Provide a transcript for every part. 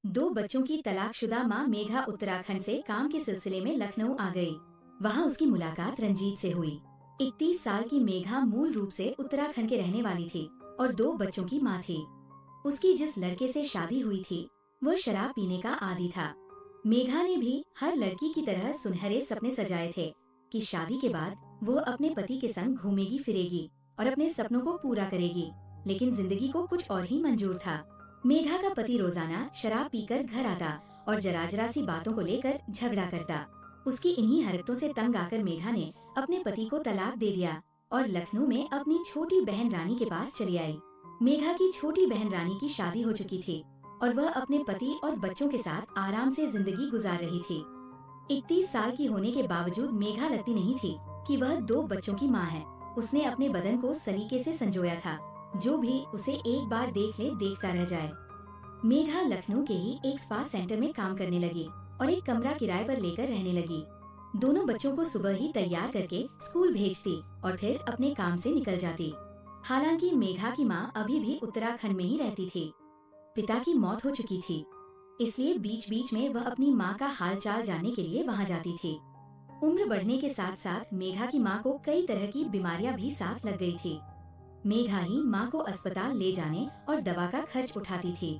दो बच्चों की तलाकशुदा मां मेघा उत्तराखंड से काम के सिलसिले में लखनऊ आ गई। वहां उसकी मुलाकात रंजीत से हुई। 31 साल की मेघा मूल रूप से उत्तराखंड के रहने वाली थी और दो बच्चों की मां थी। उसकी जिस लड़के से शादी हुई थी वो शराब पीने का आदी था। मेघा ने भी हर लड़की की तरह सुनहरे सपने सजाए थे कि शादी के बाद वो अपने पति के संग घूमेगी फिरेगी और अपने सपनों को पूरा करेगी। लेकिन जिंदगी को कुछ और ही मंजूर था। मेघा का पति रोजाना शराब पीकर घर आता और जरा जरा सी बातों को लेकर झगड़ा करता। उसकी इन्हीं हरकतों से तंग आकर मेघा ने अपने पति को तलाक दे दिया और लखनऊ में अपनी छोटी बहन रानी के पास चली आई। मेघा की छोटी बहन रानी की शादी हो चुकी थी और वह अपने पति और बच्चों के साथ आराम से जिंदगी गुजार रही थी। 31 साल की होने के बावजूद मेघा लगती नहीं थी कि वह दो बच्चों की मां है। उसने अपने बदन को सलीके से संजोया था, जो भी उसे एक बार देख ले देखता रह जाए। मेघा लखनऊ के ही एक स्पा सेंटर में काम करने लगी और एक कमरा किराए पर लेकर रहने लगी। दोनों बच्चों को सुबह ही तैयार करके स्कूल भेजती और फिर अपने काम से निकल जाती। हालांकि मेघा की मां अभी भी उत्तराखंड में ही रहती थी। पिता की मौत हो चुकी थी, इसलिए बीच बीच में वह अपनी मां का हालचाल जानने के लिए वहां जाती थी। उम्र बढ़ने के साथ साथ मेघा की मां को कई तरह की बीमारियां भी साथ लग गई थी। मेघा ही मां को अस्पताल ले जाने और दवा का खर्च उठाती थी।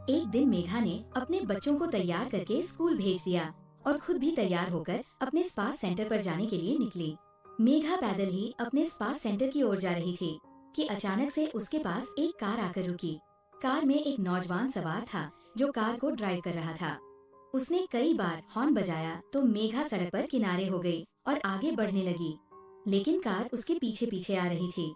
एक दिन मेघा ने अपने बच्चों को तैयार करके स्कूल भेज दिया और खुद भी तैयार होकर अपने स्पा सेंटर पर जाने के लिए निकली। मेघा पैदल ही अपने स्पा सेंटर की ओर जा रही थी कि अचानक से उसके पास एक कार आकर रुकी। कार में एक नौजवान सवार था जो कार को ड्राइव कर रहा था। उसने कई बार हॉर्न बजाया तो मेघा सड़क पर किनारे हो गई और आगे बढ़ने लगी, लेकिन कार उसके पीछे पीछे आ रही थी।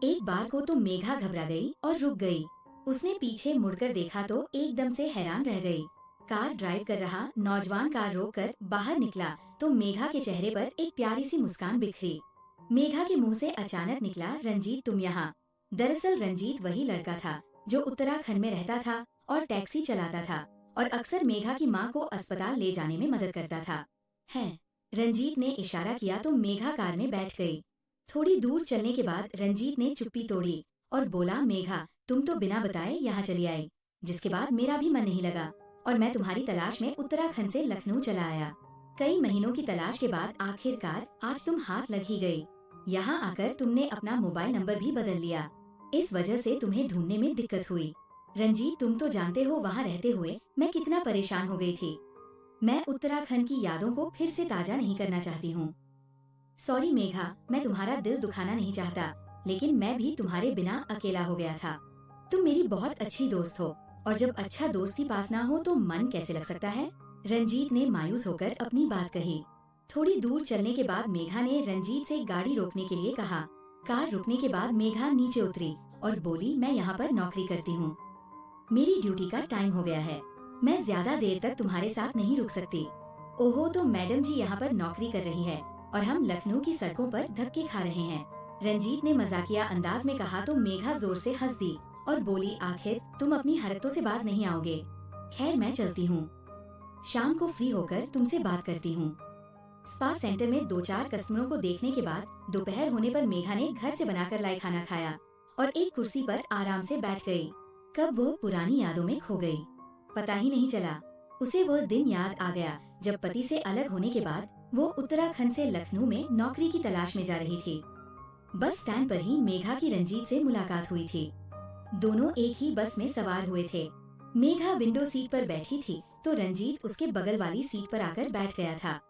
एक बार को तो मेघा घबरा गई और रुक गई। उसने पीछे मुड़कर देखा तो एकदम से हैरान रह गई। कार ड्राइव कर रहा नौजवान कार रोककर बाहर निकला तो मेघा के चेहरे पर एक प्यारी सी मुस्कान बिखरी। मेघा के मुंह से अचानक निकला, रंजीत तुम यहाँ। दरअसल रंजीत वही लड़का था जो उत्तराखंड में रहता था और टैक्सी चलाता था और अक्सर मेघा की मां को अस्पताल ले जाने में मदद करता था। है, रंजीत ने इशारा किया तो मेघा कार में बैठ गई। थोड़ी दूर चलने के बाद रंजीत ने चुप्पी तोड़ी और बोला, मेघा तुम तो बिना बताए यहाँ चली आई, जिसके बाद मेरा भी मन नहीं लगा और मैं तुम्हारी तलाश में उत्तराखंड से लखनऊ चला आया। कई महीनों की तलाश के बाद आखिरकार आज तुम हाथ लग ही गई। यहाँ आकर तुमने अपना मोबाइल नंबर भी बदल लिया, इस वजह से तुम्हें ढूंढने में दिक्कत हुई। रंजीत तुम तो जानते हो वहाँ रहते हुए मैं कितना परेशान हो गई थी। मैं उत्तराखंड की यादों को फिर से ताजा नहीं करना चाहती हूँ। सॉरी मेघा, मैं तुम्हारा दिल दुखाना नहीं चाहता, लेकिन मैं भी तुम्हारे बिना अकेला हो गया था। तुम मेरी बहुत अच्छी दोस्त हो और जब अच्छा दोस्त ही पास ना हो तो मन कैसे लग सकता है। रंजीत ने मायूस होकर अपनी बात कही। थोड़ी दूर चलने के बाद मेघा ने रंजीत से गाड़ी रोकने के लिए कहा। कार रुकने के बाद मेघा नीचे उतरी और बोली, मैं यहाँ पर नौकरी करती हूँ। मेरी ड्यूटी का टाइम हो गया है, मैं ज्यादा देर तक तुम्हारे साथ नहीं रुक सकती। ओहो, तो मैडम जी यहाँ पर नौकरी कर रही है और हम लखनऊ की सड़कों पर धक्के खा रहे हैं। रंजीत ने मजाकिया अंदाज में कहा तो मेघा जोर से हंस दी और बोली, आखिर तुम अपनी हरकतों से बाज नहीं आओगे। खैर मैं चलती हूँ, शाम को फ्री होकर तुमसे बात करती हूँ। स्पा सेंटर में 2-4 कस्टमरों को देखने के बाद दोपहर होने पर मेघा ने घर से बनाकर लाई खाना खाया और एक कुर्सी पर आराम से बैठ गई। कब वो पुरानी यादों में खो गई, पता ही नहीं चला। उसे वह दिन याद आ गया जब पति से अलग होने के बाद वो उत्तराखंड से लखनऊ में नौकरी की तलाश में जा रही थी। बस स्टैंड पर ही मेघा की रंजीत से मुलाकात हुई थी। दोनों एक ही बस में सवार हुए थे। मेघा विंडो सीट पर बैठी थी तो रंजीत उसके बगल वाली सीट पर आकर बैठ गया था।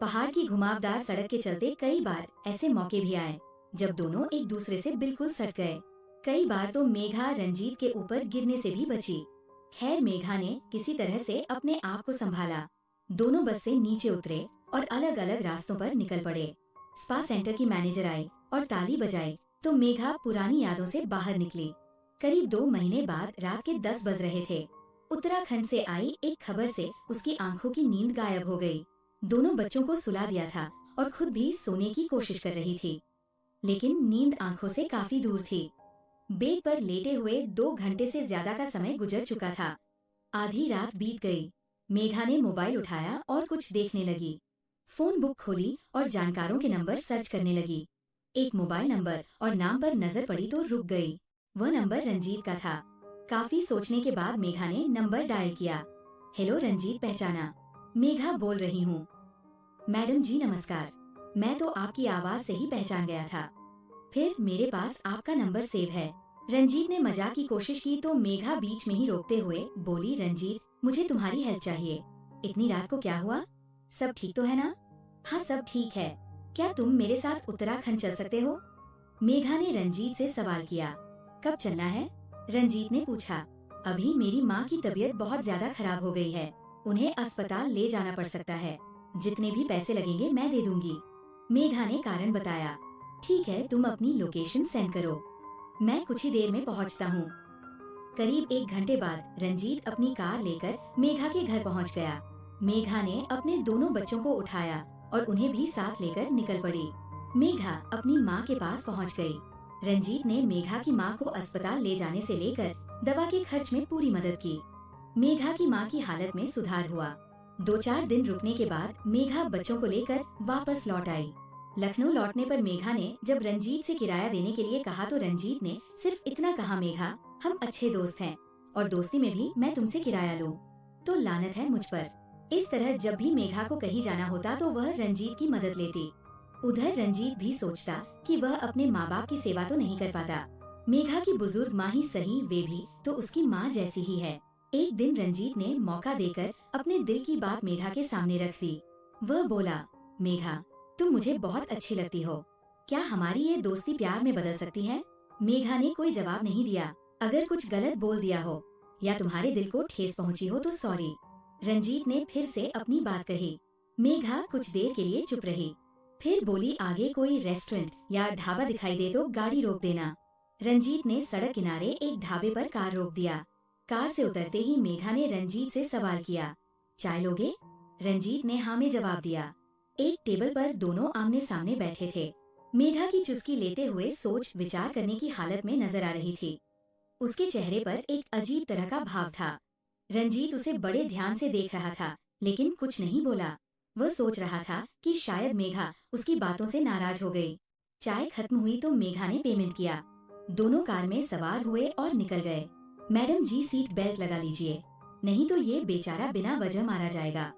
पहाड़ की घुमावदार सड़क के चलते कई बार ऐसे मौके भी आए जब दोनों एक दूसरे से बिल्कुल सट गए। कई बार तो मेघा रंजीत के ऊपर गिरने से भी बची। खैर मेघा ने किसी तरह से अपने आप को संभाला। दोनों बस से नीचे उतरे और अलग अलग रास्तों पर निकल पड़े। स्पा सेंटर की मैनेजर आई और ताली बजाई तो मेघा पुरानी यादों से बाहर निकली। करीब 2 महीने बाद रात के 10 बज रहे थे। उत्तराखंड से आई एक खबर से उसकी आंखों की नींद गायब हो गई। दोनों बच्चों को सुला दिया था और खुद भी सोने की कोशिश कर रही थी, लेकिन नींद आंखों से काफी दूर थी। बेड पर लेटे हुए 2 घंटे से ज्यादा का समय गुजर चुका था। आधी रात बीत गई। मेघा ने मोबाइल उठाया और कुछ देखने लगी। फोन बुक खोली और जानकारों के नंबर सर्च करने लगी। एक मोबाइल नंबर और नाम पर नजर पड़ी तो रुक गई। वह नंबर रंजीत का था। काफी सोचने के बाद मेघा ने नंबर डायल किया। हेलो रंजीत पहचाना। मेघा बोल रही हूँ। मैडम जी नमस्कार। मैं तो आपकी आवाज से ही पहचान गया था। फिर मेरे पास आपका नंबर सेव है। रंजीत ने मजाक की कोशिश की तो मेघा बीच में ही रोकते हुए बोली, रंजीत मुझे तुम्हारी हेल्प चाहिए। इतनी रात को क्या हुआ? सब ठीक तो है ना? हाँ सब ठीक है। क्या तुम मेरे साथ उत्तराखंड चल सकते हो? मेघा ने रंजीत से सवाल किया। कब चलना है? रंजीत ने पूछा। अभी मेरी माँ की तबीयत बहुत ज्यादा खराब हो गई है। उन्हें अस्पताल ले जाना पड़ सकता है। जितने भी पैसे लगेंगे मैं दे दूंगी। मेघा ने कारण बताया। ठीक है, तुम अपनी लोकेशन सेंड करो, मैं कुछ ही देर में पहुंचता हूँ। करीब 1 घंटे बाद रंजीत अपनी कार लेकर मेघा के घर पहुंच गया। मेघा ने अपने दोनों बच्चों को उठाया और उन्हें भी साथ लेकर निकल पड़ी। मेघा अपनी माँ के पास पहुंच गई। रंजीत ने मेघा की माँ को अस्पताल ले जाने से लेकर दवा के खर्च में पूरी मदद की। मेघा की माँ की हालत में सुधार हुआ। 2-4 दिन रुकने के बाद मेघा बच्चों को लेकर वापस लौट आई। लखनऊ लौटने पर मेघा ने जब रंजीत से किराया देने के लिए कहा तो रंजीत ने सिर्फ इतना कहा, मेघा हम अच्छे दोस्त हैं और दोस्ती में भी मैं तुमसे किराया लूं तो लानत है मुझ पर। इस तरह जब भी मेघा को कहीं जाना होता तो वह रंजीत की मदद लेती। उधर रंजीत भी सोचता कि वह अपने माँ बाप की सेवा तो नहीं कर पाता। मेघा की बुजुर्ग माँ ही सही, वे भी तो उसकी माँ जैसी ही है। एक दिन रंजीत ने मौका देकर अपने दिल की बात मेघा के सामने रख दी। वह बोला, मेघा तुम मुझे बहुत अच्छी लगती हो। क्या हमारी ये दोस्ती प्यार में बदल सकती है? मेघा ने कोई जवाब नहीं दिया। अगर कुछ गलत बोल दिया हो या तुम्हारे दिल को ठेस पहुंची हो तो सॉरी। रंजीत ने फिर से अपनी बात कही। मेघा कुछ देर के लिए चुप रही, फिर बोली, आगे कोई रेस्टोरेंट या ढाबा दिखाई दे तो गाड़ी रोक देना। रंजीत ने सड़क किनारे एक ढाबे पर कार रोक दिया। कार से उतरते ही मेघा ने रंजीत से सवाल किया, चाय लोगे? रंजीत ने हाँ में जवाब दिया। एक टेबल पर दोनों आमने सामने बैठे थे। मेघा की चुस्की लेते हुए सोच विचार करने की हालत में नजर आ रही थी। उसके चेहरे पर एक अजीब तरह का भाव था। रंजीत उसे बड़े ध्यान से देख रहा था लेकिन कुछ नहीं बोला। वह सोच रहा था कि शायद मेघा उसकी बातों से नाराज हो गई। चाय खत्म हुई तो मेघा ने पेमेंट किया। दोनों कार में सवार हुए और निकल गए। मैडम जी सीट बेल्ट लगा लीजिए, नहीं तो ये बेचारा बिना वजह मारा जाएगा।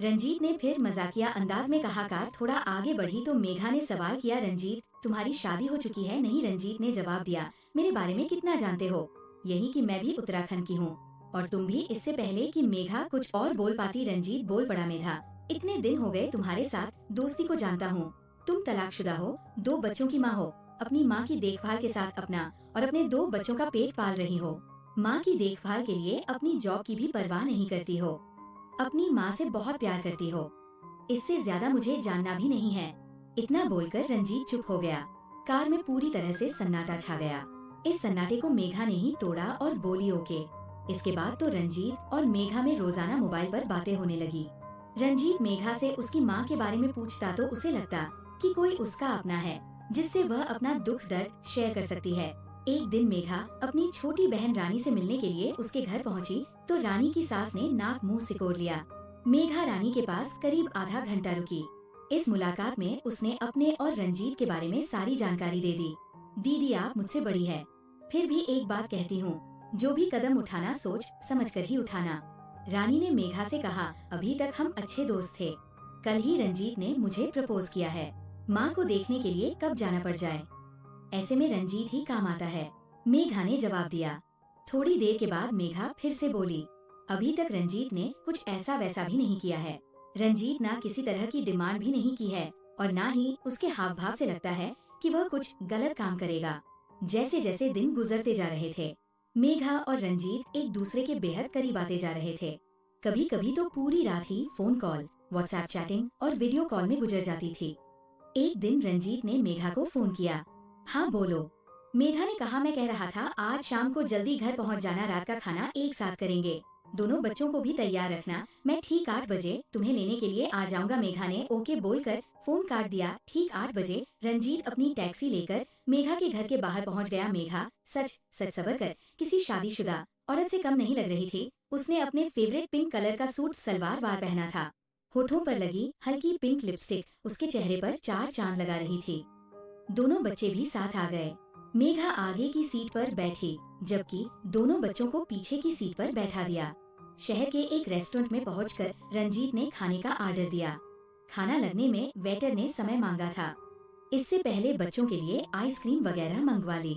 रंजीत ने फिर मजाकिया अंदाज में कहा। कार थोड़ा आगे बढ़ी तो मेघा ने सवाल किया, रंजीत तुम्हारी शादी हो चुकी है? नहीं, रंजीत ने जवाब दिया। मेरे बारे में कितना जानते हो? यही कि मैं भी उत्तराखंड की हूँ और तुम भी। इससे पहले कि मेघा कुछ और बोल पाती रंजीत बोल पड़ा, मेघा इतने दिन हो गए तुम्हारे साथ दोस्ती को जानता हूँ। तुम तलाकशुदा हो, 2 बच्चों की माँ हो, अपनी माँ की देखभाल के साथ अपना और अपने 2 बच्चों का पेट पाल रही हो। माँ की देखभाल के लिए अपनी जॉब की भी परवाह नहीं करती हो। अपनी माँ से बहुत प्यार करती हो। इससे ज्यादा मुझे जानना भी नहीं है। इतना बोलकर रंजीत चुप हो गया। कार में पूरी तरह से सन्नाटा छा गया। इस सन्नाटे को मेघा ने ही तोड़ा और बोली, ओके। इसके बाद तो रंजीत और मेघा में रोजाना मोबाइल पर बातें होने लगी। रंजीत मेघा से उसकी माँ के बारे में पूछता तो उसे लगता कि कोई उसका अपना है जिससे वह अपना दुख दर्द शेयर कर सकती है। एक दिन मेघा अपनी छोटी बहन रानी से मिलने के लिए उसके घर पहुंची तो रानी की सास ने नाक मुंह सिकोड़ लिया। मेघा रानी के पास करीब आधा घंटा रुकी। इस मुलाकात में उसने अपने और रंजीत के बारे में सारी जानकारी दे दी। दीदी आप मुझसे बड़ी है, फिर भी एक बात कहती हूँ, जो भी कदम उठाना सोच समझ कर ही उठाना। रानी ने मेघा से कहा, अभी तक हम अच्छे दोस्त थे, कल ही रंजीत ने मुझे प्रपोज किया है। माँ को देखने के लिए कब जाना पड़ जाए, ऐसे में रंजीत ही काम आता है। मेघा ने जवाब दिया। थोड़ी देर के बाद मेघा फिर से बोली, अभी तक रंजीत ने कुछ ऐसा वैसा भी नहीं किया है। रंजीत ना किसी तरह की डिमांड भी नहीं की है और ना ही उसके हाव भाव से लगता है कि वह कुछ गलत काम करेगा। जैसे जैसे दिन गुजरते जा रहे थे, मेघा और रंजीत एक दूसरे के बेहद करीब आते जा रहे थे। कभी कभी तो पूरी रात ही फोन कॉल, व्हाट्सएप चैटिंग और वीडियो कॉल में गुजर जाती थी। एक दिन रंजीत ने मेघा को फोन किया। हाँ बोलो। मेघा ने कहा, मैं कह रहा था आज शाम को जल्दी घर पहुंच जाना, रात का खाना एक साथ करेंगे, दोनों बच्चों को भी तैयार रखना, मैं ठीक 8 बजे तुम्हें लेने के लिए आ जाऊंगा। मेघा ने ओके बोलकर फोन काट दिया। ठीक 8 बजे रंजीत अपनी टैक्सी लेकर मेघा के घर के बाहर पहुंच गया। मेघा सच सच सबर कर किसी शादीशुदा औरत से कम नहीं लग रही थी। उसने अपने फेवरेट पिंक कलर का सूट सलवार वार पहना था। होठों पर लगी हल्की पिंक लिपस्टिक उसके चेहरे पर 4 चांद लगा रही थी। दोनों बच्चे भी साथ आ गए। मेघा आगे की सीट पर बैठी, जबकि दोनों बच्चों को पीछे की सीट पर बैठा दिया। शहर के एक रेस्टोरेंट में पहुंचकर रंजीत ने खाने का ऑर्डर दिया। खाना लगने में वेटर ने समय मांगा था। इससे पहले बच्चों के लिए आइसक्रीम वगैरह मंगवा ली।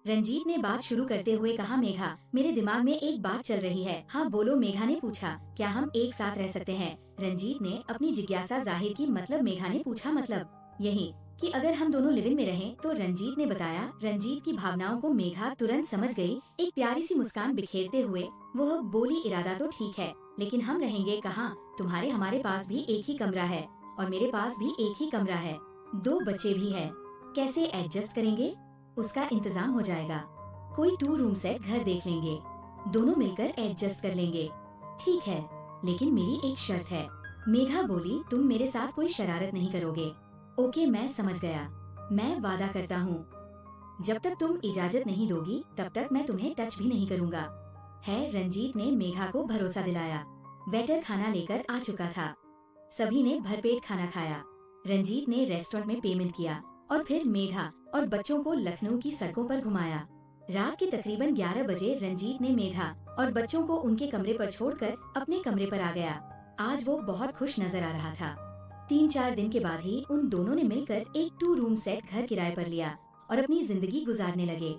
रंजीत ने बात शुरू करते हुए कहा, मेघा, मेरे दिमाग में एक बात चल रही है। हाँ बोलो, मेघा ने पूछा। क्या हम एक साथ रह सकते हैं? रंजीत ने अपनी जिज्ञासा जाहिर की। मतलब? मेघा ने पूछा। मतलब यही कि अगर हम दोनों लिव इन में रहें, तो रंजीत ने बताया। रंजीत की भावनाओं को मेघा तुरंत समझ गई। एक प्यारी सी मुस्कान बिखेरते हुए वह बोली, इरादा तो ठीक है, लेकिन हम रहेंगे कहाँ? हमारे पास भी एक ही कमरा है और मेरे पास भी एक ही कमरा है। 2 बच्चे भी हैं। कैसे एडजस्ट करेंगे? उसका इंतजाम हो जाएगा। कोई 2 रूम सेट घर देख लेंगे, दोनों मिलकर एडजस्ट कर लेंगे। ठीक है, लेकिन मेरी एक शर्त है। मेघा बोली, तुम मेरे साथ कोई शरारत नहीं करोगे? ओके, मैं समझ गया। मैं वादा करता हूँ, जब तक तुम इजाजत नहीं दोगी तब तक मैं तुम्हें टच भी नहीं करूँगा। है, रंजीत ने मेघा को भरोसा दिलाया। वेटर खाना लेकर आ चुका था। सभी ने भरपेट खाना खाया। रंजीत ने रेस्टोरेंट में पेमेंट किया और फिर मेघा और बच्चों को लखनऊ की सड़कों पर घुमाया। रात के तकरीबन 11 बजे रंजीत ने मेघा और बच्चों को उनके कमरे पर छोड़कर अपने कमरे पर आ गया। आज वो बहुत खुश नजर आ रहा था। 3-4 दिन के बाद ही उन दोनों ने मिलकर एक 2 रूम सेट घर किराए पर लिया और अपनी जिंदगी गुजारने लगे।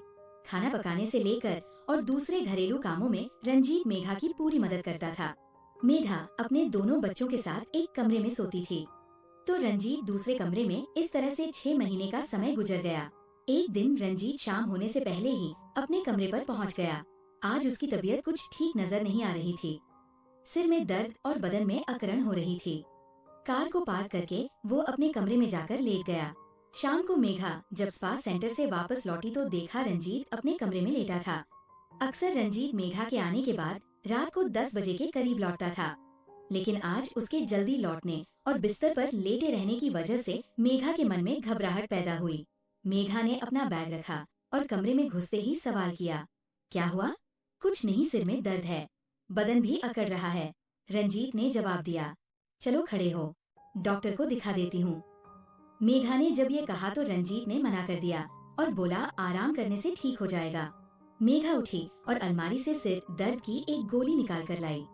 खाना पकाने से लेकर और दूसरे घरेलू कामों में रंजीत मेघा की पूरी मदद करता था। मेघा अपने दोनों बच्चों के साथ एक कमरे में सोती थी, तो रंजीत दूसरे कमरे में। इस तरह से 6 महीने का समय गुजर गया। एक दिन रंजीत शाम होने से पहले ही अपने कमरे पर पहुंच गया। आज उसकी तबीयत कुछ ठीक नजर नहीं आ रही थी। सिर में दर्द और बदन में अकड़न हो रही थी। कार को पार्क करके वो अपने कमरे में जाकर लेट गया। शाम को मेघा जब स्पा सेंटर से वापस लौटी तो देखा रंजीत अपने कमरे में लेटा था। अक्सर रंजीत मेघा के आने के बाद रात को 10 बजे के करीब लौटता था, लेकिन आज उसके जल्दी लौटने और बिस्तर पर लेटे रहने की वजह से मेघा के मन में घबराहट पैदा हुई। मेघा ने अपना बैग रखा और कमरे में घुसते ही सवाल किया, क्या हुआ? कुछ नहीं, सिर में दर्द है, बदन भी अकड़ रहा है। रंजीत ने जवाब दिया, चलो खड़े हो, डॉक्टर को दिखा देती हूँ। मेघा ने जब ये कहा तो रंजीत ने मना कर दिया और बोला, आराम करने से ठीक हो जाएगा। मेघा उठी और अलमारी से सिर दर्द की एक गोली निकाल कर लाई,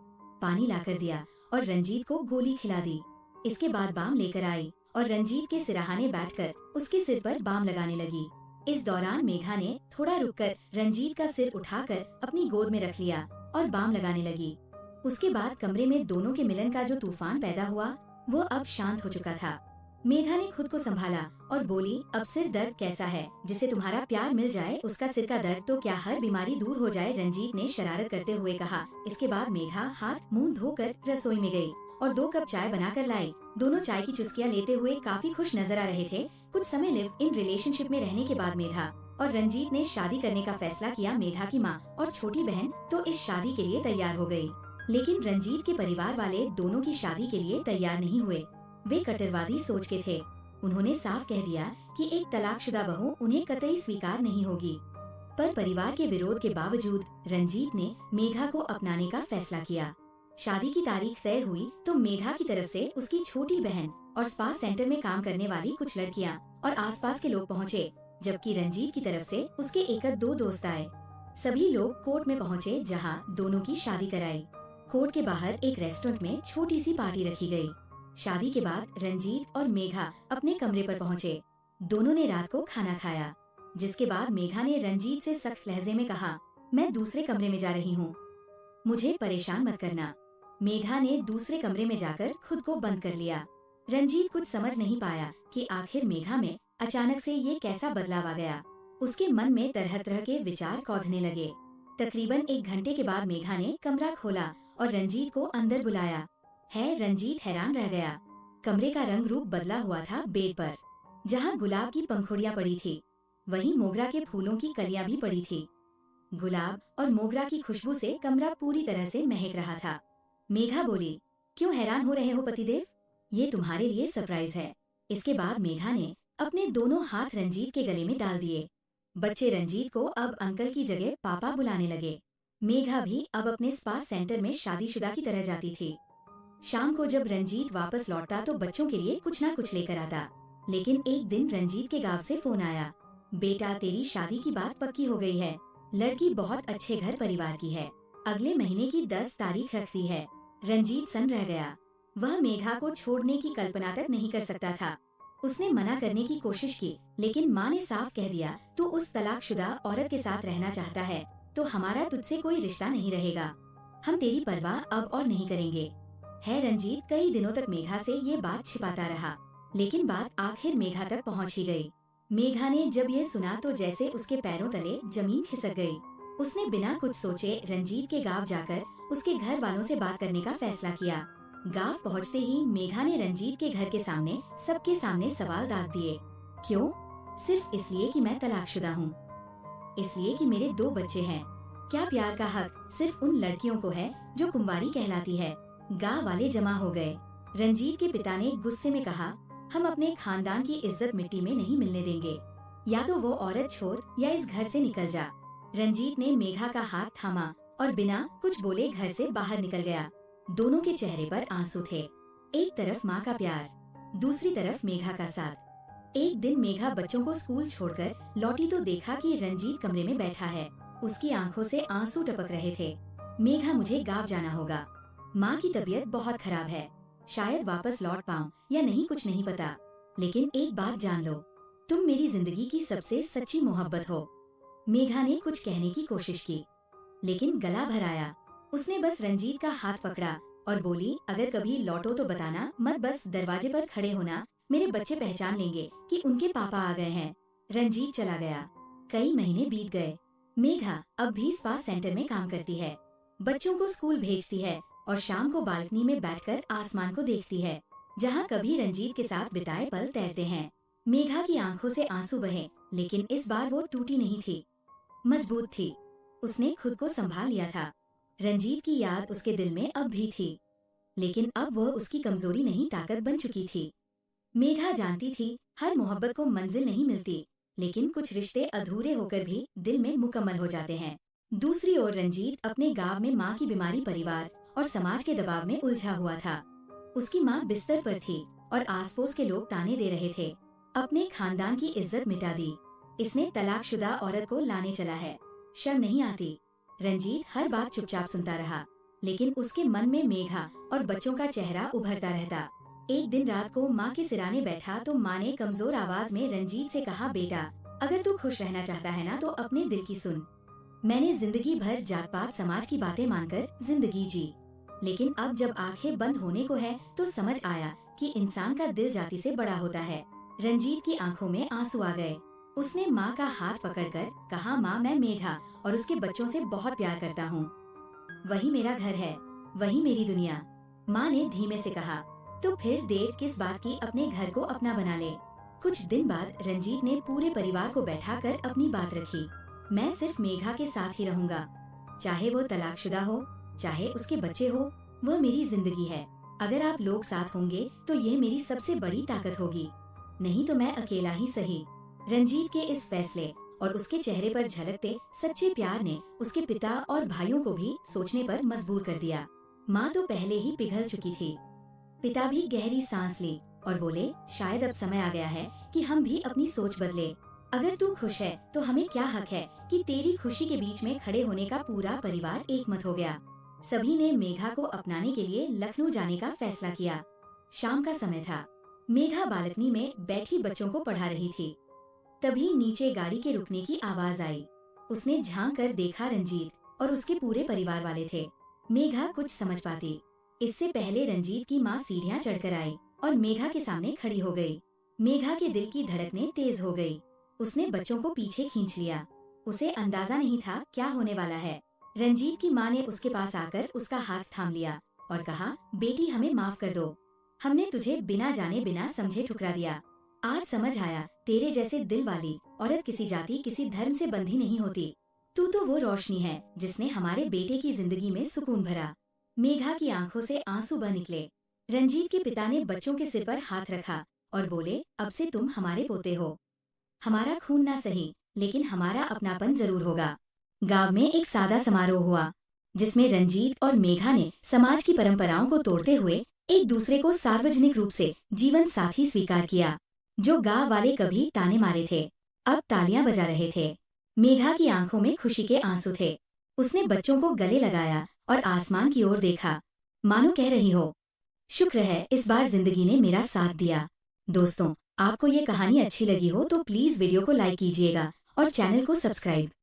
पानी लाकर दिया और रंजीत को गोली खिला दी। इसके बाद बाम लेकर आई और रंजीत के सिरहाने बैठकर उसके सिर पर बाम लगाने लगी। इस दौरान मेघा ने थोड़ा रुककर रंजीत का सिर उठाकर अपनी गोद में रख लिया और बाम लगाने लगी। उसके बाद कमरे में दोनों के मिलन का जो तूफान पैदा हुआ वो अब शांत हो चुका था। मेघा ने खुद को संभाला और बोली, अब सिर दर्द कैसा है? जिसे तुम्हारा प्यार मिल जाए उसका सिर का दर्द तो क्या हर बीमारी दूर हो जाए? रंजीत ने शरारत करते हुए कहा। इसके बाद मेघा हाथ मुंह धोकर रसोई में गई और 2 कप चाय बनाकर लाई। दोनों चाय की चुस्कियां लेते हुए काफी खुश नजर आ रहे थे। कुछ समय लिव इन रिलेशनशिप में रहने के बाद मेघा और रंजीत ने शादी करने का फैसला किया। मेघा की माँ और छोटी बहन तो इस शादी के लिए तैयार हो गयी, लेकिन रंजीत के परिवार वाले दोनों की शादी के लिए तैयार नहीं हुए। वे कट्टरवादी सोच के थे। उन्होंने साफ कह दिया कि एक तलाकशुदा बहू उन्हें कतई स्वीकार नहीं होगी। पर परिवार के विरोध के बावजूद रंजीत ने मेघा को अपनाने का फैसला किया। शादी की तारीख तय हुई तो मेघा की तरफ से उसकी छोटी बहन और स्पा सेंटर में काम करने वाली कुछ लड़कियां और आसपास के लोग पहुँचे, जबकि रंजीत की तरफ से उसके 1-2 दोस्त आए। सभी लोग कोर्ट में पहुँचे जहाँ दोनों की शादी कराई। कोर्ट के बाहर एक रेस्टोरेंट में छोटी सी पार्टी रखी गई। शादी के बाद रंजीत और मेघा अपने कमरे पर पहुँचे। दोनों ने रात को खाना खाया, जिसके बाद मेघा ने रंजीत से सख्त लहजे में कहा, मैं दूसरे कमरे में जा रही हूँ, मुझे परेशान मत करना। मेघा ने दूसरे कमरे में जाकर खुद को बंद कर लिया। रंजीत कुछ समझ नहीं पाया कि आखिर मेघा में अचानक से ये कैसा बदलाव आ गया। उसके मन में तरह तरह के विचार कौंधने लगे। तकरीबन 1 घंटे के बाद मेघा ने कमरा खोला और रंजीत को अंदर बुलाया। रंजीत हैरान रह गया। कमरे का रंग रूप बदला हुआ था। बेड पर जहाँ गुलाब की पंखुड़ियाँ पड़ी थी, वहीं मोगरा के फूलों की कलियां भी पड़ी थी। गुलाब और मोगरा की खुशबू से कमरा पूरी तरह से महक रहा था। मेघा बोली, क्यों हैरान हो रहे हो पतिदेव? ये तुम्हारे लिए सरप्राइज है। इसके बाद मेघा ने अपने दोनों हाथ रंजीत के गले में डाल दिए। बच्चे रंजीत को अब अंकल की जगह पापा बुलाने लगे। मेघा भी अब अपने स्पा सेंटर में शादीशुदा की तरह जाती थी। शाम को जब रंजीत वापस लौटता तो बच्चों के लिए कुछ ना कुछ लेकर आता, लेकिन एक दिन रंजीत के गांव से फोन आया। बेटा, तेरी शादी की बात पक्की हो गई है। लड़की बहुत अच्छे घर परिवार की है। अगले महीने की 10 तारीख रखती है। रंजीत सन रह गया। वह मेघा को छोड़ने की कल्पना तक नहीं कर सकता था। उसने मना करने की कोशिश की, लेकिन माँ ने साफ कह दिया, तू उस तलाकशुदा औरत के साथ रहना चाहता है तो हमारा तुझसे कोई रिश्ता नहीं रहेगा। हम तेरी परवाह अब और नहीं करेंगे। है रंजीत कई दिनों तक मेघा से ये बात छिपाता रहा, लेकिन बात आखिर मेघा तक पहुंच ही गई। मेघा ने जब ये सुना तो जैसे उसके पैरों तले जमीन खिसक गई। उसने बिना कुछ सोचे रंजीत के गांव जाकर उसके घर वालों से बात करने का फैसला किया। गांव पहुंचते ही मेघा ने रंजीत के घर के सामने सबके सामने सवाल दाग दिए। क्यों? सिर्फ इसलिए कि मैं तलाकशुदा हूँ? इसलिए कि मेरे 2 बच्चे हैं? क्या प्यार का हक सिर्फ उन लड़कियों को है जो कुंवारी कहलाती है? गांव वाले जमा हो गए। रंजीत के पिता ने गुस्से में कहा, हम अपने खानदान की इज्जत मिट्टी में नहीं मिलने देंगे। या तो वो औरत छोड़ या इस घर से निकल जा। रंजीत ने मेघा का हाथ थामा और बिना कुछ बोले घर से बाहर निकल गया। दोनों के चेहरे पर आंसू थे। एक तरफ माँ का प्यार, दूसरी तरफ मेघा का साथ। एक दिन मेघा बच्चों को स्कूल छोड़कर लौटी तो देखा कि रंजीत कमरे में बैठा है। उसकी आंखों से आंसू टपक रहे थे। मेघा, मुझे गाँव जाना होगा। माँ की तबीयत बहुत खराब है। शायद वापस लौट पाऊं या नहीं, कुछ नहीं पता। लेकिन एक बात जान लो, तुम मेरी जिंदगी की सबसे सच्ची मोहब्बत हो। मेघा ने कुछ कहने की कोशिश की, लेकिन गला भर आया। उसने बस रंजीत का हाथ पकड़ा और बोली, अगर कभी लौटो तो बताना मत, बस दरवाजे पर खड़े होना। मेरे बच्चे पहचान लेंगे कि उनके पापा आ गए हैं। रंजीत चला गया। कई महीने बीत गए। मेघा अब भी स्पा सेंटर में काम करती है। बच्चों को स्कूल भेजती है और शाम को बालकनी में बैठकर आसमान को देखती है, जहाँ कभी रंजीत के साथ बिताए पल तैरते हैं। मेघा की आंखों से आंसू बहे, लेकिन इस बार वो टूटी नहीं थी, मजबूत थी। उसने खुद को संभाल लिया था। रंजीत की याद उसके दिल में अब भी थी, लेकिन अब वह उसकी कमजोरी नहीं, ताकत बन चुकी थी। मेघा जानती थी, हर मोहब्बत को मंजिल नहीं मिलती, लेकिन कुछ रिश्ते अधूरे होकर भी दिल में मुकम्मल हो जाते हैं। दूसरी ओर रंजीत अपने गांव में माँ की बीमारी, परिवार और समाज के दबाव में उलझा हुआ था। उसकी माँ बिस्तर पर थी और आसपास के लोग ताने दे रहे थे। अपने खानदान की इज्जत मिटा दी। इसने तलाकशुदा औरत को लाने चला है। शर्म नहीं आती? रंजीत हर बात चुपचाप सुनता रहा, लेकिन उसके मन में मेघा और बच्चों का चेहरा उभरता रहता। एक दिन रात को माँ के सिराने बैठा तो माँ ने कमजोर आवाज में रंजीत से कहा, बेटा, अगर तू खुश रहना चाहता है ना तो अपने दिल की सुन। मैंने जिंदगी भर जात पात समाज की बातें मानकर जिंदगी जी, लेकिन अब जब आंखें बंद होने को है तो समझ आया कि इंसान का दिल जाति से बड़ा होता है। रंजीत की आंखों में आंसू आ गए। उसने माँ का हाथ पकड़कर कहा, माँ, मैं मेघा और उसके बच्चों से बहुत प्यार करता हूँ। वही मेरा घर है, वही मेरी दुनिया। माँ ने धीमे से कहा, तो फिर देर किस बात की, अपने घर को अपना बना ले। कुछ दिन बाद रंजीत ने पूरे परिवार को बैठाकर अपनी बात रखी। मैं सिर्फ मेघा के साथ ही रहूंगा, चाहे वो तलाकशुदा हो, चाहे उसके बच्चे हो, वह मेरी जिंदगी है। अगर आप लोग साथ होंगे तो ये मेरी सबसे बड़ी ताकत होगी, नहीं तो मैं अकेला ही सही। रंजीत के इस फैसले और उसके चेहरे पर झलकते सच्चे प्यार ने उसके पिता और भाइयों को भी सोचने पर मजबूर कर दिया। माँ तो पहले ही पिघल चुकी थी। पिता भी गहरी सांस ली और बोले, शायद अब समय आ गया है कि हम भी अपनी सोच बदले। अगर तू खुश है तो हमें क्या हक है कि तेरी खुशी के बीच में खड़े होने का? पूरा परिवार एकमत हो गया। सभी ने मेघा को अपनाने के लिए लखनऊ जाने का फैसला किया। शाम का समय था। मेघा बालकनी में बैठी बच्चों को पढ़ा रही थी। तभी नीचे गाड़ी के रुकने की आवाज आई। उसने झांक कर देखा, रंजीत और उसके पूरे परिवार वाले थे। मेघा कुछ समझ पाती इससे पहले रंजीत की माँ सीढ़ियाँ चढ़कर आई और मेघा के सामने खड़ी हो गई। मेघा के दिल की धड़कनें तेज हो गई। उसने बच्चों को पीछे खींच लिया। उसे अंदाजा नहीं था क्या होने वाला है। रंजीत की माँ ने उसके पास आकर उसका हाथ थाम लिया और कहा, बेटी, हमें माफ कर दो। हमने तुझे बिना जाने बिना समझे ठुकरा दिया। आज समझ आया, तेरे जैसे दिल वाली औरत किसी जाति, किसी धर्म से बंधी नहीं होती। तू तो वो रोशनी है जिसने हमारे बेटे की जिंदगी में सुकून भरा। मेघा की आंखों से आंसू बह निकले। रंजीत के पिता ने बच्चों के सिर पर हाथ रखा और बोले, अब से तुम हमारे पोते हो। हमारा खून ना सही, लेकिन हमारा अपनापन जरूर होगा। गांव में एक सादा समारोह हुआ, जिसमें रंजीत और मेघा ने समाज की परंपराओं को तोड़ते हुए एक दूसरे को सार्वजनिक रूप से जीवन साथी स्वीकार किया। जो गांव वाले कभी ताने मारे थे, अब तालियां बजा रहे थे। मेघा की आंखों में खुशी के आंसू थे। उसने बच्चों को गले लगाया और आसमान की ओर देखा, मानो कह रही हो, शुक्र है इस बार जिंदगी ने मेरा साथ दिया। दोस्तों, आपको ये कहानी अच्छी लगी हो तो प्लीज वीडियो को लाइक कीजिएगा और चैनल को सब्सक्राइब